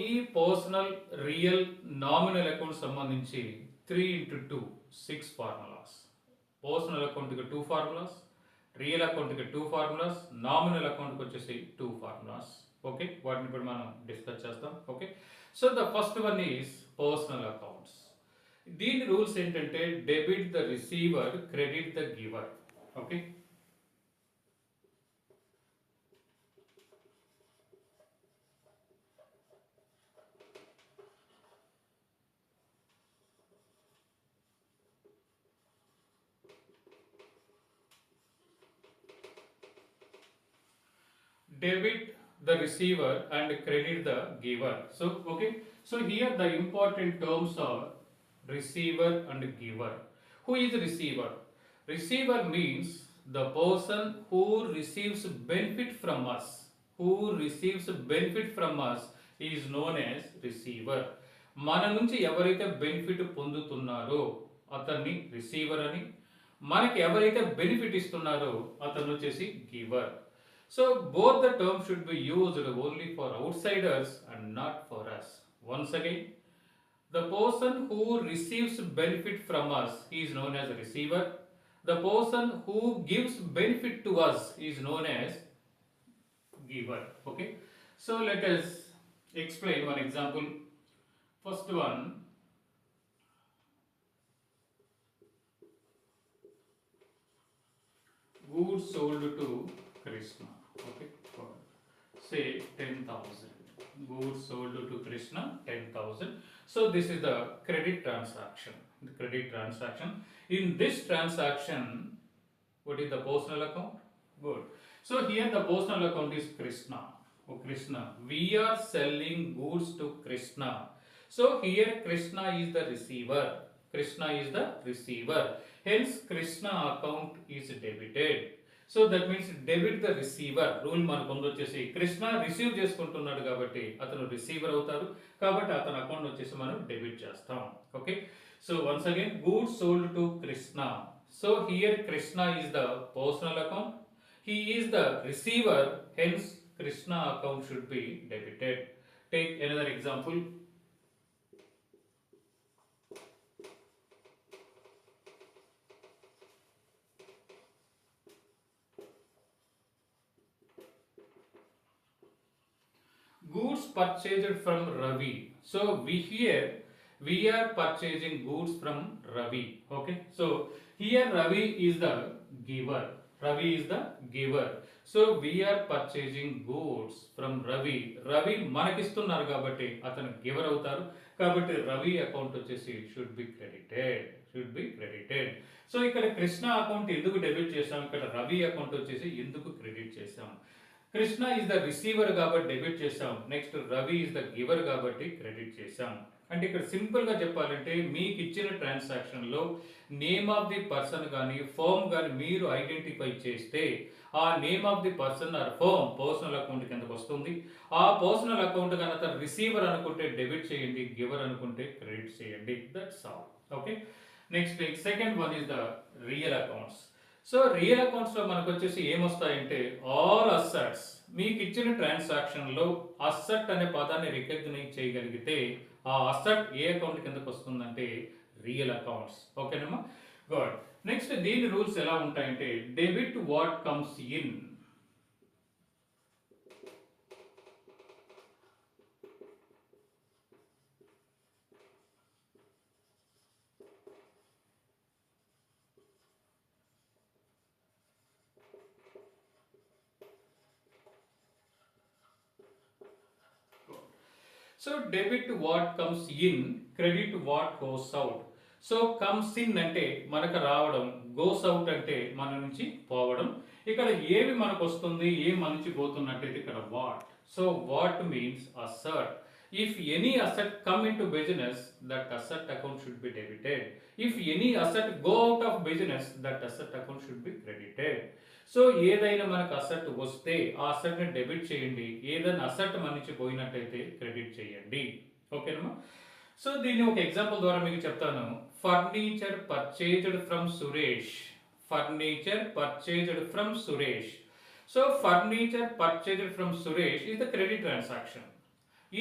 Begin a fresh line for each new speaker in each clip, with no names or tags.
ఈ personal real nominal account సంబంధించి 3 into 2 6 formulas. Personal అకౌంట్కి 2 ఫార్ములాస్, రియల్ అకౌంట్కి 2 ఫార్ములాస్, నామినల్ అకౌంట్కి వచ్చేసి 2 ఫార్ములాస్. ఓకే, వాటిని ఇప్పుడు మనం డిస్కస్ చేస్తాం. Okay, so the first one is personal accounts. దీని రూల్స్ ఏంటంటే debit the receiver, credit the giver. Okay, debit the receiver and credit the giver. So okay, so here the important terms are receiver and giver. Who is the receiver? Receiver means the person who receives benefit from us. Who receives benefit from us is known as receiver. మన నుంచి ఎవరైతే benefit పొందుతున్నారో అతన్ని receiver అని, మనకి ఎవరైతే benefit ఇస్తున్నారో అతను వచ్చేసి giver. So both the terms should be used only for outsiders and not for us. Once again, the person who receives benefit from us is known as a receiver. The person who gives benefit to us is known as giver. Okay, so let us explain one example. First one, goods sold to Krishna. Okay, say 10,000. Goods sold to Krishna 10,000. So this is the credit transaction. The credit transaction. In this transaction, what is the personal account? Good. So here the personal account is Krishna. Oh Krishna, we are selling goods to Krishna. So here Krishna is the receiver. Krishna is the receiver. Hence Krishna account is debited. So that means debit the receiver. Rule మనకు ముందు వచ్చేసి Krishna receive చేసుకుంటున్నాడు కాబట్టి అతను receiver అవుతారు, కాబట్టి అతని account వచ్చేసి మనం డెబిట్ చేస్తాం. Okay, so once again goods sold to Krishna. So here Krishna is the personal account, he is the receiver, hence Krishna account should be debited. Take another example. Goods purchased from Ravi. So we are purchasing goods from Ravi. Okay, so here Ravi is the giver. Ravi is the giver. So we are purchasing goods from Ravi. Ravi మనకిస్తున్నారు కాబట్టి అతను giver అవుతారు, కాబట్టి Ravi account వచ్చేసి should be credited. So ఇక్కడ Krishna account ఎందుకు debit చేసాం, ఇక్కడ Ravi account వచ్చేసి ఎందుకు క్రెడిట్ చేసాం. కృష్ణ ఈజ్ ద రిసీవర్ కాబట్టి డెబిట్ చేసాం, next Ravi is the giver కాబట్టి క్రెడిట్ చేసాం. అంటే ఇక్కడ సింపుల్గా చెప్పాలంటే మీకు ఇచ్చిన ట్రాన్సాక్షన్లో నేమ్ ఆఫ్ ది పర్సన్ కానీ ఫర్మ్ కానీ మీరు ఐడెంటిఫై చేస్తే ఆ name of the person or firm personal account కిందకు వస్తుంది. ఆ పర్సనల్ అకౌంట్ కనుక తను రిసీవర్ అనుకుంటే డెబిట్ చేయండి, గివర్ అనుకుంటే క్రెడిట్ చేయండి. That's all. Okay, next second one is the real accounts. So real అకౌంట్స్లో మనకు వచ్చేసి ఏమొస్తాయంటే ఆల్ అసెట్స్. మీకు ఇచ్చిన ట్రాన్సాక్షన్లో అసెట్ అనే పదాన్ని రికగ్నైజ్ చేయగలిగితే ఆ అసెట్ ఏ అకౌంట్ కిందకు వస్తుందంటే రియల్ అకౌంట్స్. ఓకేనమ్మా, గుడ్. నెక్స్ట్ దీని రూల్స్ ఎలా ఉంటాయంటే debit what comes in. So debit what comes in, credit what goes out. So comes in అంటే మనకు రావడం, గోస్ అవుట్ అంటే మన నుంచి పోవడం. ఇక్కడ ఏవి మనకు వస్తుంది, ఏ మన నుంచి పోతున్నట్టయితే ఇక్కడ what. So what means asset. If any asset come into business, that asset account should be debited. If any asset go out of business, that asset account should be credited. So ఏదైనా మనకు asset వస్తే ఆ asset ని debit చేయండి, ఏదైనా asset మన నుంచి పోయినట్టయితే credit చేయండి. ఓకేనమ్మా. సో దీన్ని ఒక ఎగ్జాంపుల్ ద్వారా మీకు చెప్తాను. Furniture purchased from Suresh. Furniture purchased from Suresh. So furniture purchased from Suresh is the credit transaction.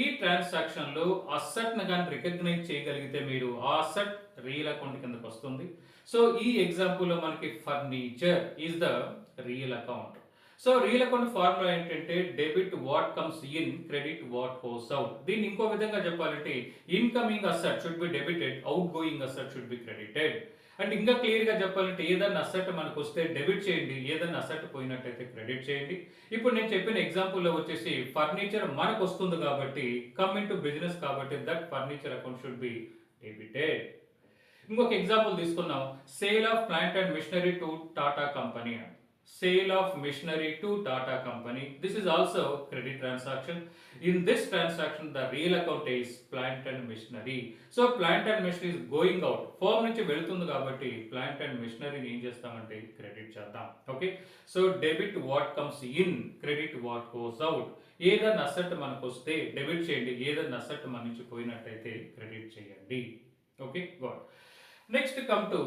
ఈ ట్రాన్సాక్షన్లో అసెట్ను కానీ రికగ్నైజ్ చేయగలిగితే మీరు ఆ అసెట్ రియల్ అకౌంట్ కిందకి వస్తుంది. సో ఈ ఎగ్జాంపుల్లో మనకి furniture is the real account. So real account formula ఏంటంటే debit what comes in, credit what goes out. దీన్ని ఇంకో విధంగా చెప్పాలంటే incoming asset should be debited, outgoing asset should be credited. అంటే ఇంకా క్లియర్ గా చెప్పాలంటే ఏదైనా అసెట్ మనకు వస్తే డెబిట్ చేయండి, ఏదైనా అసెట్ పోయినట్టయితే క్రెడిట్ చేయండి. ఇప్పుడు నేను చెప్పిన ఎగ్జాంపుల్లో వచ్చేసి ఫర్నిచర్ మనకు వస్తుంది కాబట్టి కమ్ ఇన్ టు బిజినెస్ కాబట్టి that furniture account should be debited. ఇంకొక ఎగ్జాంపుల్ తీసుకున్నాం, sale of plant and machinery to Tata company. Sale of machinery to Tata company. This is also credit transaction. In this transaction, the real account is plant and machinery. So plant and machinery is going out. Firm నుంచి వెళ్తుంది కాబట్టి plant and machinery ని ఏం చేస్తామంటే credit చేద్దాం. Okay, so debit what comes in, credit what goes out. ఏదైనా asset మనకు వస్తే డెబిట్ చేయండి, ఏదైనా అసెట్ మన నుంచి పోయినట్టయితే క్రెడిట్ చేయండి. Okay, good. Next come to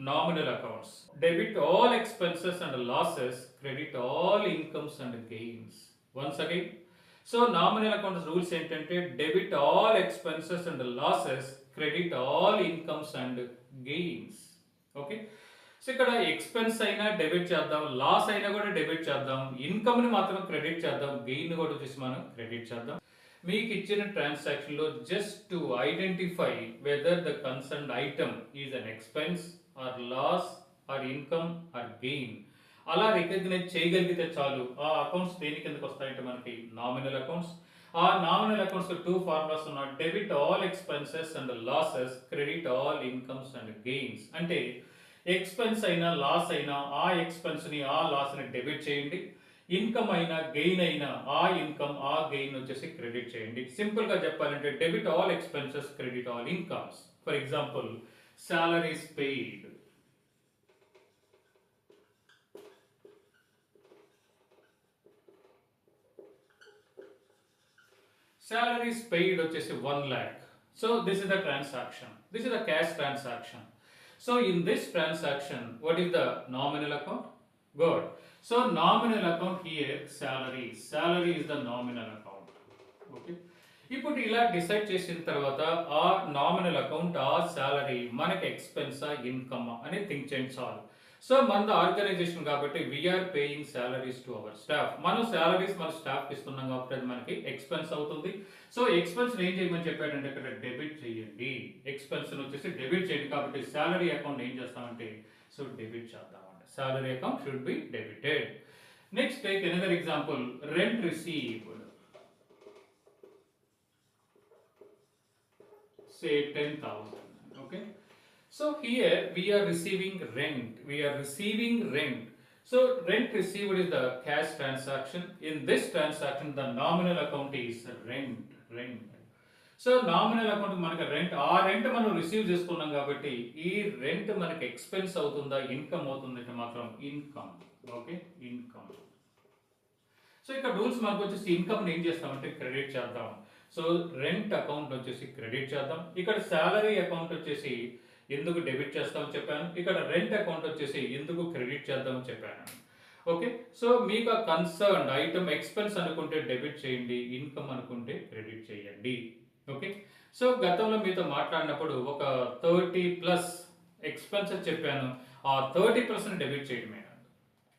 nominal accounts. Debit all expenses and losses, credit all incomes and gains. Once again, so nominal accounts rules ఏంటంటే debit all expenses and losses, credit all incomes and gains. Okay, so ఇక్కడ expense అయినా debit చేద్దాం, loss అయినా కూడా debit చేద్దాం, income ని మాత్రం credit చేద్దాం, గెయిన్ కూడా వచ్చేసి మనం క్రెడిట్ చేద్దాం. మీకు ఇచ్చిన ట్రాన్సాక్షన్ లో just to identify whether the concerned item is an expense or loss or income or gain అలా రికగ్నైజ్ చేయగలిగితే చాలు. ఆ అకౌంట్స్ దేని కిందకి వస్తాయంటే మనకి నామినల్ అకౌంట్స్. ఆ నామినల్ అకౌంట్స్ టూ ఫార్ములాస్ ఉన్నాయి, debit all expenses and losses, credit all incomes and gains. అంటే ఎక్స్పెన్స్ అయినా లాస్ అయినా ఆ ఎక్స్పెన్స్ ని ఆ లాస్ ని డెబిట్ చేయండి, ఇన్కమ్ అయినా గెయిన్ అయినా ఆ ఇన్కమ్ ఆ గెయిన్ వచ్చేసి క్రెడిట్ చేయండి. సింపుల్ గా చెప్పాలంటే debit all expenses, credit all incomes. For example salaries paid, salaries paid వచ్చేసి 1 lakh. So this is the transaction, this is the cash transaction. So in this transaction what is the nominal account? Good. So nominal account here salary, salary is the nominal account. Okay, ఇప్పుడు ఇలా decide చేసిన తర్వాత ఆ nominal account ఆ salary మనకి ఎక్స్పెన్సా income అని think చేయండి చాలు. సో మన ఆర్గనైజేషన్ కాబట్టి we are paying salaries to our staff. మనం సాలరీస్ మన స్టాఫ్ ఇస్తున్నాం కాబట్టి అది మనకి ఎక్స్పెన్స్ అవుతుంది. సో ఎక్స్పెన్స్ ఏం చేయమని చెప్పాడంటే ఇక్కడ డెబిట్ చేయండి, ఎక్స్పెన్స్ వచ్చేసి డెబిట్ చేయండి. కాబట్టి సాలరీ అకౌంట్ ఏం చేస్తామంటే సో డెబిట్ చేద్దామంటే salary account should be debited. Next take another example, rent received, say 10,000. Okay, so here we are receiving rent, we are receiving rent. So rent received is the cash transaction. In this transaction the nominal account is rent. So nominal account మనకి rent, ఆ rent మనం receive చేసుకున్నాం కాబట్టి ఈ rent మనకి expense అవుతుందా income అవుతుందంటే మాత్రం ఇన్కమ్. Okay, income. సో ఇక్కడ రూల్స్ మనకు వచ్చేసి ఇన్కమ్ ఏం చేస్తామంటే క్రెడిట్ చేద్దాం. సో రెంట్ అకౌంట్ వచ్చేసి క్రెడిట్ చేద్దాం. ఇక్కడ సాలరీ అకౌంట్ వచ్చేసి ఎందుకు డెబిట్ చేస్తామని చెప్పాను, ఇక్కడ రెంట్ అకౌంట్ వచ్చేసి ఎందుకు క్రెడిట్ చేద్దామని చెప్పాను. ఓకే, సో మీకు ఆ కన్సర్న్ ఐటమ్ ఎక్స్పెన్స్ అనుకుంటే డెబిట్ చేయండి, ఇన్కమ్ అనుకుంటే క్రెడిట్ చేయండి. ఓకే, సో గతంలో మీతో మాట్లాడినప్పుడు ఒక 30+ ఎక్స్పెన్సెస్ చెప్పాను, ఆ 30% డెబిట్ చేయడమే,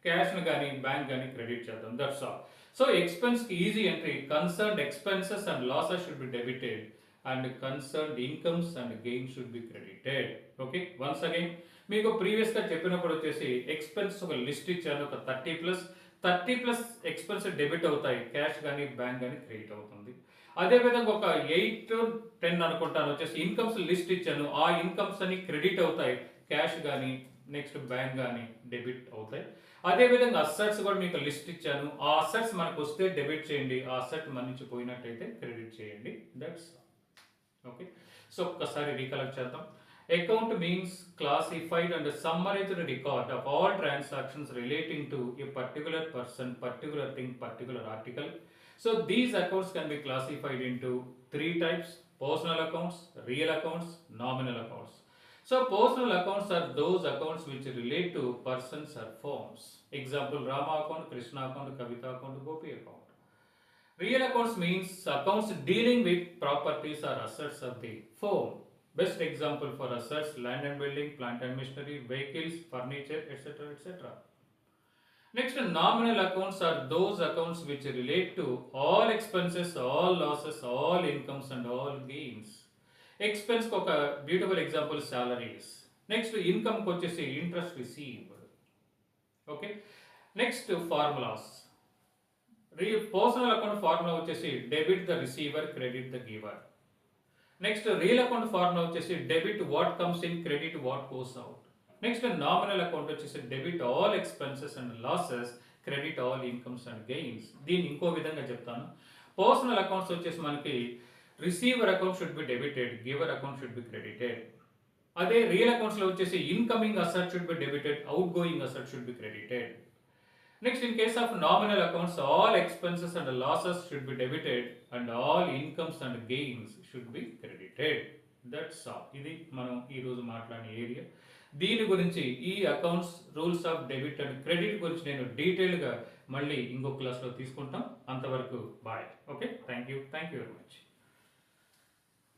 క్యాష్ను కానీ బ్యాంక్ కానీ క్రెడిట్ చేద్దాం, దట్స్ ఆల్. సో ఎక్స్పెన్స్ కి easy entry, concerned expenses and losses should be debited and concerned incomes and gain should be credited. Okay, once again మీకు ప్రీవియస్ గా చెప్పినప్పుడు వచ్చేసి ఎక్స్పెన్స్ ఒక లిస్ట్ ఇచ్చాను, ఒక 30+ ఎక్స్పెన్స్ డెబిట్ అవుతాయి, క్యాష్ కానీ బ్యాంక్ కానీ క్రెడిట్ అవుతుంది. అదే విధంగా ఒక 8 to 10 అనుకుంటాను వచ్చేసి ఇన్కమ్స్ లిస్ట్ ఇచ్చాను, ఆ ఇన్కమ్స్ అని క్రెడిట్ అవుతాయి, క్యాష్ కానీ నెక్స్ట్ బ్యాంక్ కానీ డెబిట్ అవుతాయి. అదే విధంగా అసెట్స్ కూడా మీకు లిస్ట్ ఇచ్చాను, ఆ అసెట్స్ మనకు వస్తే డెబిట్ చేయండి, ఆ అసెట్ మన నుంచి పోయినట్టయితే క్రెడిట్ చేయండి, దట్స్ ఓకే. సో ఒక్కసారి రీకలెక్ట్ చేద్దాం. Account means classified and summarised record of all transactions relating to A particular person, particular thing, particular article. So these accounts can be classified into 3 types: personal accounts, real accounts, nominal accounts. So personal accounts are those accounts which relate to persons or firms. Example, Rama account, Krishna account, Kavita account, Gopi account. Real accounts means accounts dealing with properties or assets of the firm. Best example for assets: land and building, plant and machinery, vehicles, furniture, etc. etc. Next, nominal accounts are those accounts which relate to all expenses, all losses, all incomes and all gains. Expense కు ఒక beautiful example salaries. Next income వచ్చేసి interest received. Okay, next formulas. Personal account formula వచ్చేసి debit the receiver, credit the giver. Next real account formula వచ్చేసి debit what comes in, credit what goes out. Next nominal account వచ్చేసి debit all expenses and losses, credit all incomes and gains. దీన్ని ఇంకో విధంగా చెప్తాను. Personal accounts వచ్చేసి మనకి receiver account should be debited, giver account should be credited. అదే real అకౌంట్స్లో వచ్చేసి incoming asset should be debited, outgoing asset should be credited. Next, in case of nominal accounts, all expenses and losses should be debited and all incomes and gains should be credited. That's all. ఇది మనం ఈ రోజు మాట్లాడిన area. దీని గురించి ఈ accounts rules of debit and credit గురించి నేను డీటెయిల్గా మళ్ళీ ఇంకో క్లాస్లో తీసుకుంటాం. అంతవరకు bye. Okay, thank you very much.